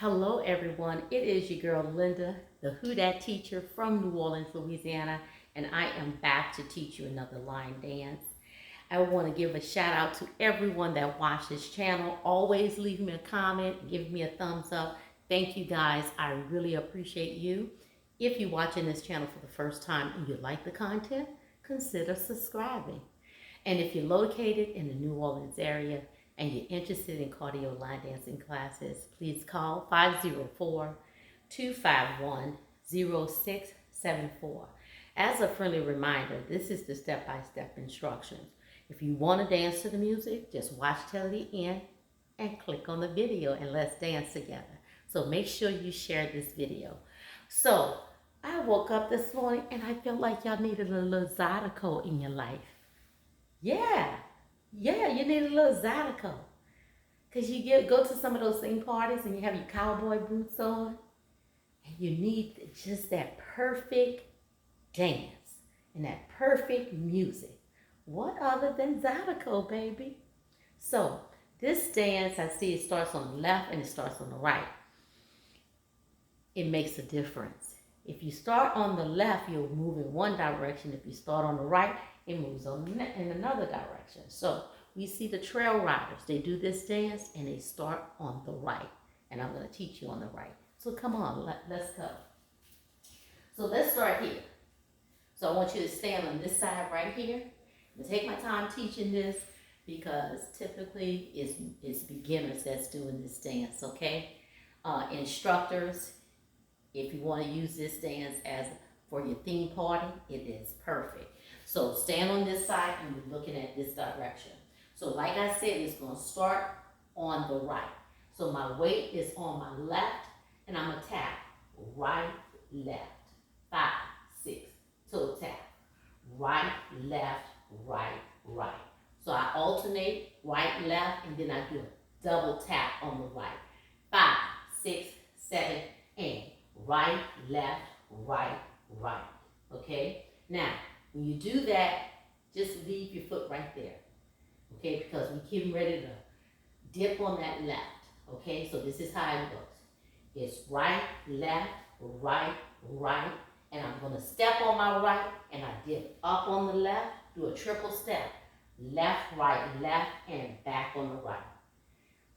Hello, everyone. It is your girl Linda, the Who Dat teacher from New Orleans, Louisiana, and I am back to teach you another line dance. I want to give a shout out to everyone that watched this channel. Always leave me a comment, give me a thumbs up. Thank you guys. I really appreciate you. If you're watching this channel for the first time and you like the content, consider subscribing. And if you're located in the New Orleans area and you're interested in cardio line dancing classes, please call 504-251-0674. As a friendly reminder, this is the step-by-step instructions. If you want to dance to the music, just watch till the end and click on the video and let's dance together. So make sure you share this video. So I woke up this morning and I felt like y'all needed a little zydeco in your life. Yeah, you need a little zydeco. Because you go to some of those sing parties and you have your cowboy boots on and you need just that perfect dance and that perfect music. What other than zydeco, baby? So this dance, I see it starts on the left and it starts on the right. It makes a difference. If you start on the left, you'll move in one direction. If you start on the right, it moves in another direction. So we see the trail riders. They do this dance and they start on the right. And I'm going to teach you on the right. So come on, let's go. So let's start here. So I want you to stand on this side right here. I'm going to take my time teaching this because typically it's beginners that's doing this dance, okay? Instructors, if you want to use this dance as for your theme party, it is perfect. So stand on this side and we're looking at this direction. So like I said, it's going to start on the right. So my weight is on my left and I'm going to tap right, left, 5, 6, toe tap, right, left, right, right. So I alternate right, left, and then I do a double tap on the right. 5, 6, 7, and right, left, right, right. Okay? Now, when you do that, just leave your foot right there. Okay? Because we're getting ready to dip on that left. Okay? So this is how it goes. It's right, left, right, right. And I'm going to step on my right and I dip up on the left, do a triple step. Left, right, left, and back on the right.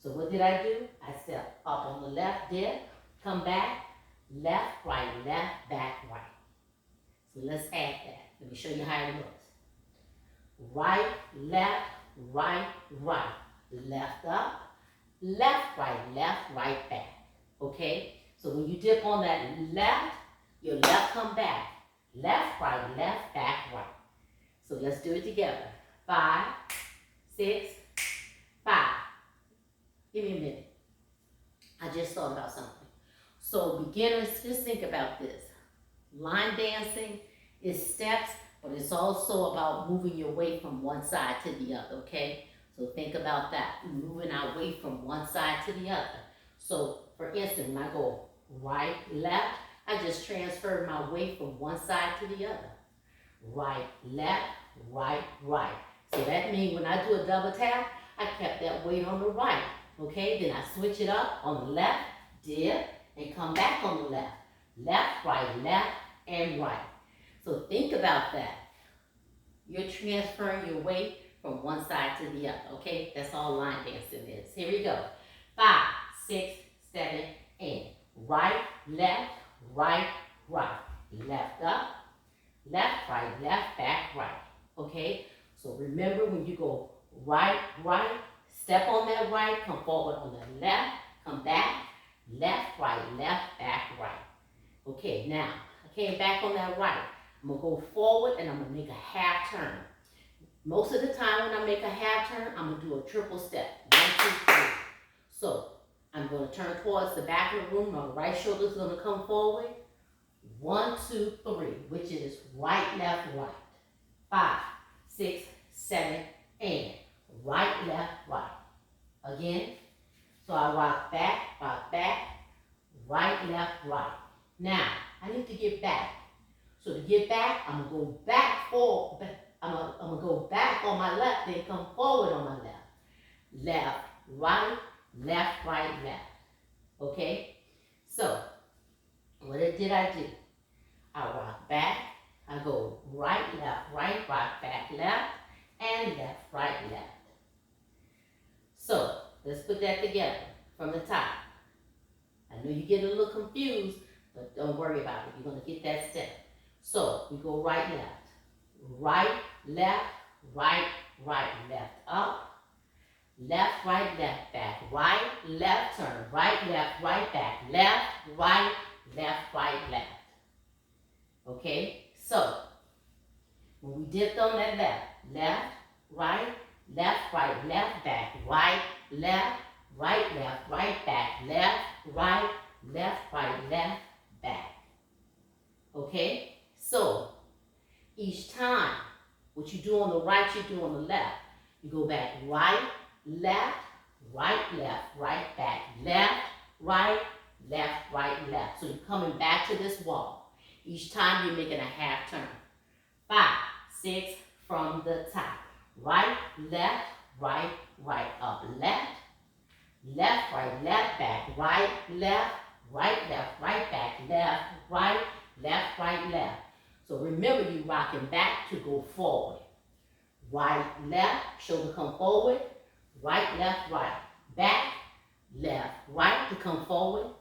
So what did I do? I step up on the left, dip, come back, left, right, back, right. So let's add that. Let me show you how it looks. Right, right, left up, left, right, back. Okay? So when you dip on that left, your left come back. Left, back, right. So let's do it together. 5, 6, 5. Give me a minute. I just thought about something. So beginners, just think about this. Line dancing is steps, but it's also about moving your weight from one side to the other, okay? So think about that. Moving our weight from one side to the other. So for instance, when I go right, left, I just transfer my weight from one side to the other. Right, left, right. So that means when I do a double tap, I kept that weight on the right. Okay, then I switch it up on the left, dip, and come back on the left. Left, and right. So think about that. You're transferring your weight from one side to the other. Okay, that's all line dancing is. Here we go. 5, 6, 7, and right, right. Left up, left, back, right. Okay, so remember when you go right, step on that right, come forward on the left, come back, left, back, right. Okay, now I came back on that right. I'm going to go forward and I'm going to make a half turn. Most of the time when I make a half turn, I'm going to do a triple step. 1, 2, 3. So I'm going to turn towards the back of the room. My right shoulder is going to come forward. 1, 2, 3, which is right, left. 5, 6, 7, and right. Again. So I rock back, right. Now, I need to get back. So to get back, I'm going to go back forward. I'm going to go back on my left, then come forward on my left. Left, right. Okay? So, what did I do? I rock back, I go right, left, right, rock back, left, and left, right, left. So, let's put that together from the top. I know you get a little confused, but don't worry about it. You're going to get that step. So, we go right, left, right, left, right, right, left, up, left, right, left, back, right, left, turn, right, left, right, back, left, right, left. Okay, so when we dipped on that left, right, left, back, right, left, right, back, left, right, back. Okay, so each time, what you do on the right, you do on the left. You go back right, left, right, back, left, right, left. So you're coming back to this wall. Each time you're making a half turn. 5, 6 from the top. Right, left, right, up, left, right, back, right, left, back, left, right. So remember, you rocking back to go forward. Right, left, shoulder come forward, right, back, left, right to come forward,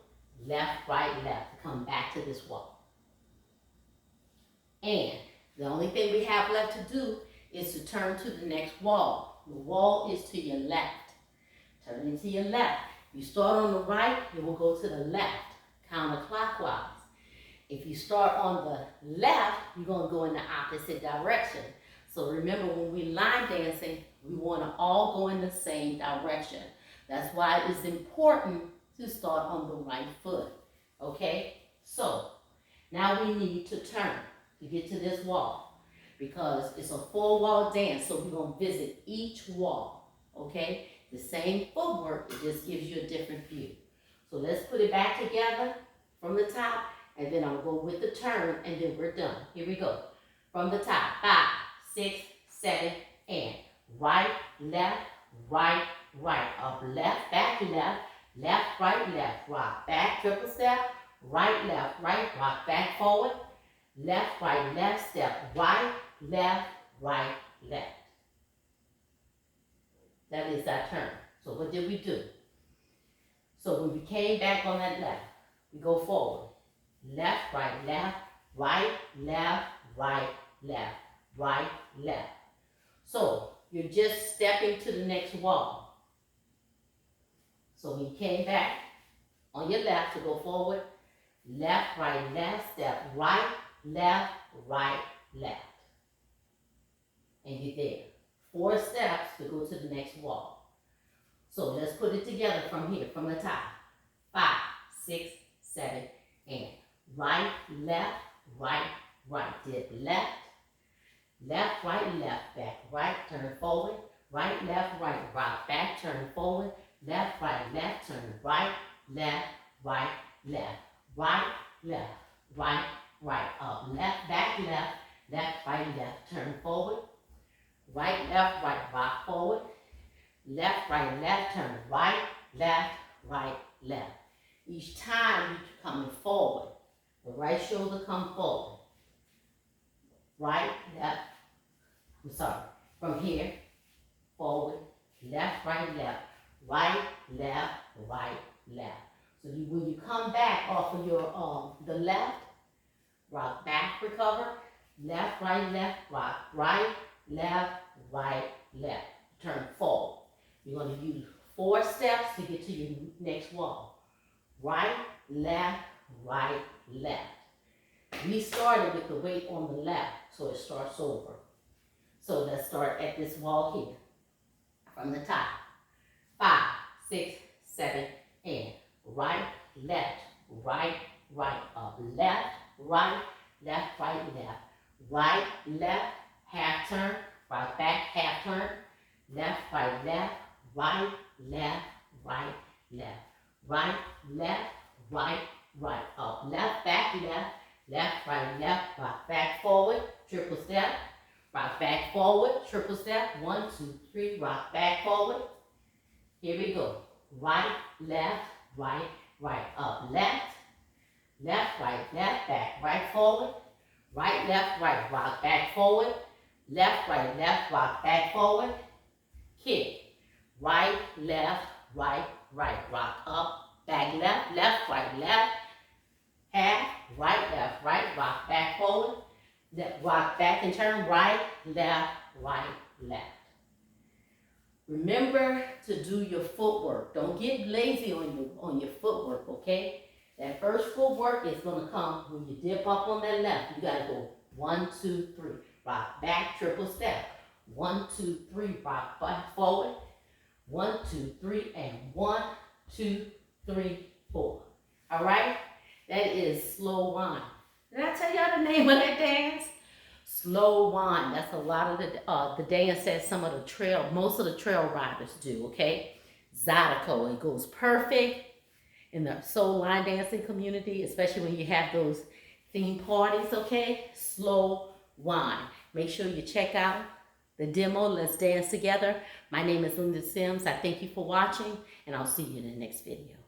left to come back to this wall. And the only thing we have left to do is to turn to the next wall. The wall is to your left. Turn it to your left. You start on the right, you will go to the left, counterclockwise. If you start on the left, you're going to go in the opposite direction. So remember, when we line dancing, we want to all go in the same direction. That's why it's important to start on the right foot. Okay? So, now we need to turn to get to this wall, because it's a 4-wall dance, so we're going to visit each wall, okay? The same footwork, it just gives you a different view. So let's put it back together from the top, and then I'll go with the turn, and then we're done. Here we go. From the top, 5, 6, 7, and right, left, right, up, left, back, left, right, rock, back, triple step, right, rock, back, forward, left, step, right, left. That is our turn. So what did we do? So when we came back on that left, we go forward. Left, right, left. So you're just stepping to the next wall. So when you came back on your left to go forward, left, step, right, left. And you're there. 4 steps to go to the next wall. So let's put it together from here, from the top. 5, 6, 7, and right, left, dip left, right, back, right, turn forward, right, rock back, turn forward, left, turn right, left, right, up, left, back, left, turn forward, right, rock forward, left, turn right, left. Each time you're coming forward, the right shoulder come forward, right, from here, forward, left, right, left. So when you come back off of your the left, rock back, recover, left, rock right, left. Turn forward. You're going to use 4 steps to get to your next wall. Right, left. We started with the weight on the left, so it starts over. So let's start at this wall here, from the top. 5, 6, 7, and right, left, up, left, right, left, half turn, rock back, half turn, left, right, up, left, back, left, rock back, forward, triple step, rock back, forward, triple step, 1, 2, 3, rock back, forward. Here we go, right, up, left, left, right, back, right, forward, right, left, rock back, forward, left, rock back, forward, kick, right, left, rock up, back, left, right, half, right, rock back, forward, rock back and turn, right, left. Remember to do your footwork. Don't get lazy on your footwork, okay? That first footwork is gonna come when you dip up on that left. You gotta go 1, 2, 3. Rock back, triple step. 1, 2, 3, rock back forward. 1, 2, 3, and 1, 2, 3, 4. All right? That is slow whine. Did I tell y'all the name of that dance? Slow whine. That's a lot of the dance that most of the trail riders do, okay? Zydeco, it goes perfect in the soul line dancing community, especially when you have those theme parties, okay? Slow whine. Make sure you check out the demo. Let's dance together. My name is Linda Sims. I thank you for watching, and I'll see you in the next video.